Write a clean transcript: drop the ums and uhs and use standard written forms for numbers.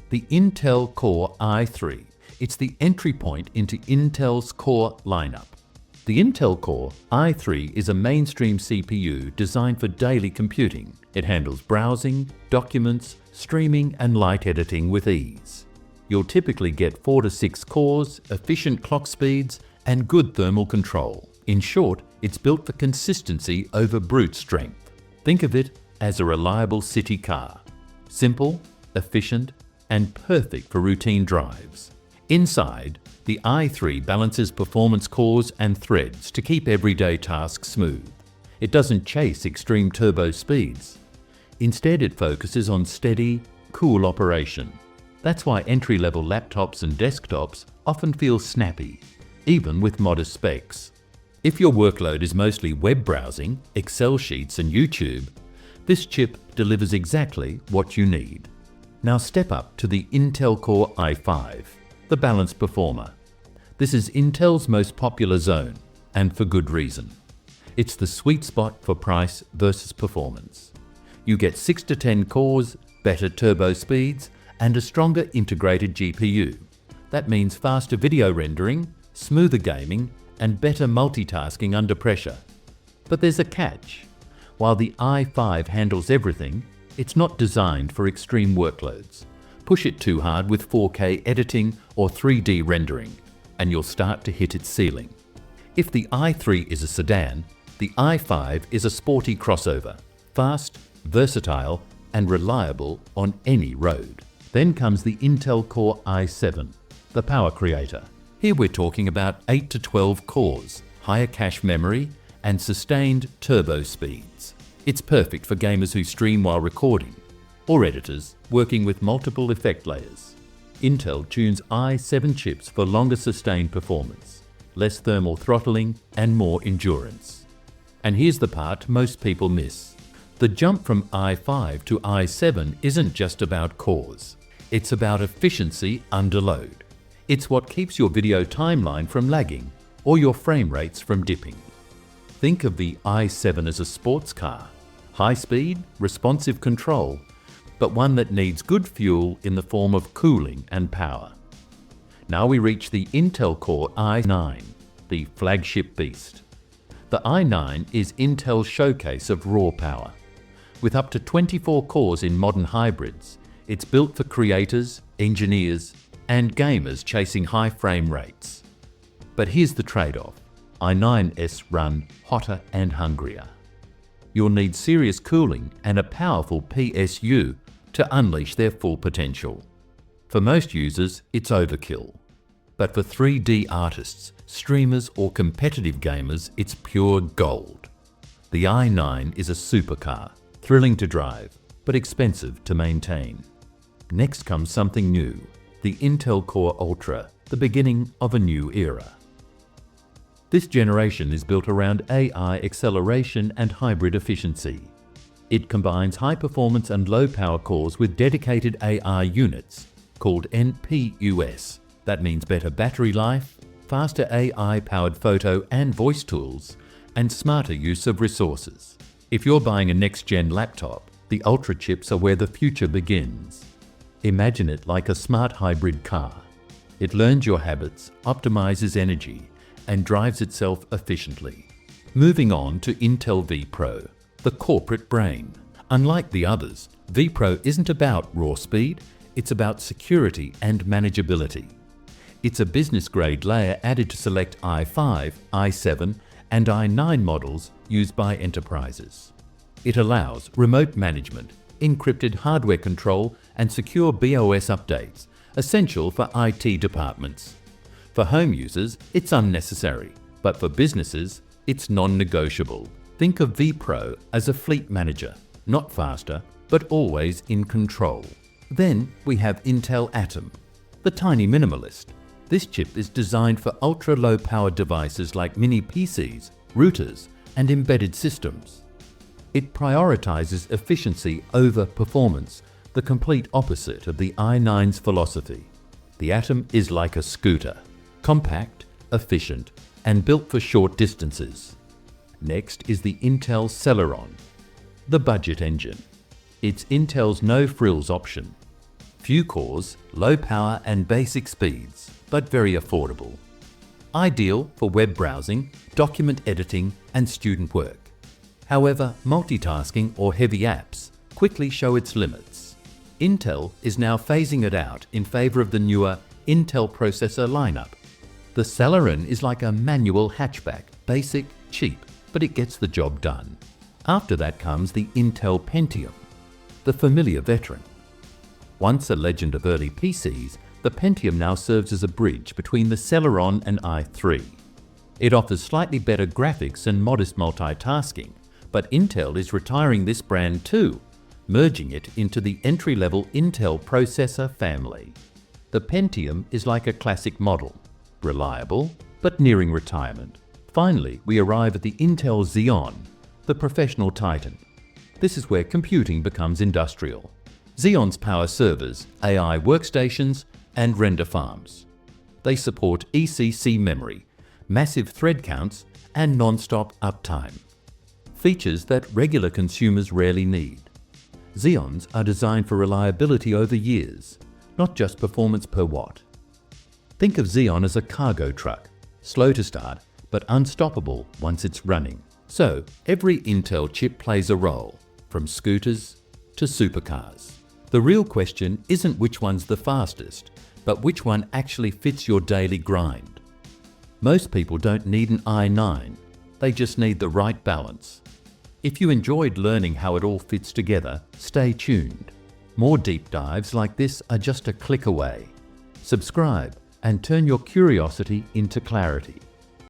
The Intel Core i3. It's the entry point into Intel's Core lineup. The Intel Core i3 is a mainstream CPU designed for daily computing. It handles browsing, documents, streaming, and light editing with ease. You'll typically get 4 to 6 cores, efficient clock speeds, and good thermal control. In short, it's built for consistency over brute strength. Think of it as a reliable city car. Simple, efficient, and perfect for routine drives. Inside, the i3 balances performance cores and threads to keep everyday tasks smooth. It doesn't chase extreme turbo speeds. Instead, it focuses on steady, cool operation. That's why entry-level laptops and desktops often feel snappy, even with modest specs. If your workload is mostly web browsing, Excel sheets, and YouTube, this chip delivers exactly what you need. Now step up to the Intel Core i5, the balanced performer. This is Intel's most popular zone, and for good reason. It's the sweet spot for price versus performance. You get 6 to 10 cores, better turbo speeds, and a stronger integrated GPU. That means faster video rendering, smoother gaming, and better multitasking under pressure. But there's a catch. While the i5 handles everything, it's not designed for extreme workloads. Push it too hard with 4K editing or 3D rendering, and you'll start to hit its ceiling. If the i3 is a sedan, the i5 is a sporty crossover, fast, versatile, and reliable on any road. Then comes the Intel Core i7, the power creator. Here we're talking about 8 to 12 cores, higher cache memory, and sustained turbo speeds. It's perfect for gamers who stream while recording, or editors working with multiple effect layers. Intel tunes i7 chips for longer sustained performance, less thermal throttling, and more endurance. And here's the part most people miss. The jump from i5 to i7 isn't just about cores. It's about efficiency under load. It's what keeps your video timeline from lagging or your frame rates from dipping. Think of the i7 as a sports car. High speed, responsive control, but one that needs good fuel in the form of cooling and power. Now we reach the Intel Core i9, the flagship beast. The i9 is Intel's showcase of raw power. With up to 24 cores in modern hybrids, it's built for creators, engineers, and gamers chasing high frame rates. But here's the trade-off. i9s run hotter and hungrier. You'll need serious cooling and a powerful PSU to unleash their full potential. For most users, it's overkill. But for 3D artists, streamers, or competitive gamers, it's pure gold. The i9 is a supercar, thrilling to drive, but expensive to maintain. Next comes something new, the Intel Core Ultra, the beginning of a new era. This generation is built around AI acceleration and hybrid efficiency. It combines high-performance and low-power cores with dedicated AI units, called NPUs. That means better battery life, faster AI-powered photo and voice tools, and smarter use of resources. If you're buying a next-gen laptop, the Ultra chips are where the future begins. Imagine it like a smart hybrid car. It learns your habits, optimizes energy, and drives itself efficiently. Moving on to Intel vPro, the corporate brain. Unlike the others, vPro isn't about raw speed, it's about security and manageability. It's a business-grade layer added to select i5, i7, and i9 models used by enterprises. It allows remote management, encrypted hardware control, and secure BOS updates, essential for IT departments. For home users, it's unnecessary, but for businesses, it's non-negotiable. Think of vPro as a fleet manager, not faster, but always in control. Then we have Intel Atom, the tiny minimalist. This chip is designed for ultra-low power devices like mini PCs, routers, and embedded systems. It prioritizes efficiency over performance, the complete opposite of the i9's philosophy. The Atom is like a scooter, compact, efficient, and built for short distances. Next is the Intel Celeron, the budget engine. It's Intel's no-frills option. Few cores, low power and basic speeds, but very affordable. Ideal for web browsing, document editing and student work. However, multitasking or heavy apps quickly show its limits. Intel is now phasing it out in favor of the newer Intel processor lineup. The Celeron is like a manual hatchback, basic, cheap, but it gets the job done. After that comes the Intel Pentium, the familiar veteran. Once a legend of early PCs, the Pentium now serves as a bridge between the Celeron and i3. It offers slightly better graphics and modest multitasking, but Intel is retiring this brand too, merging it into the entry-level Intel processor family. The Pentium is like a classic model, reliable but nearing retirement. Finally, we arrive at the Intel Xeon, the professional titan. This is where computing becomes industrial. Xeon's power servers, AI workstations, and render farms. They support ECC memory, massive thread counts, and non-stop uptime. Features that regular consumers rarely need. Xeons are designed for reliability over years, not just performance per watt. Think of Xeon as a cargo truck, slow to start, but unstoppable once it's running. So, every Intel chip plays a role, from scooters to supercars. The real question isn't which one's the fastest, but which one actually fits your daily grind. Most people don't need an i9, they just need the right balance. If you enjoyed learning how it all fits together, stay tuned. More deep dives like this are just a click away. Subscribe and turn your curiosity into clarity.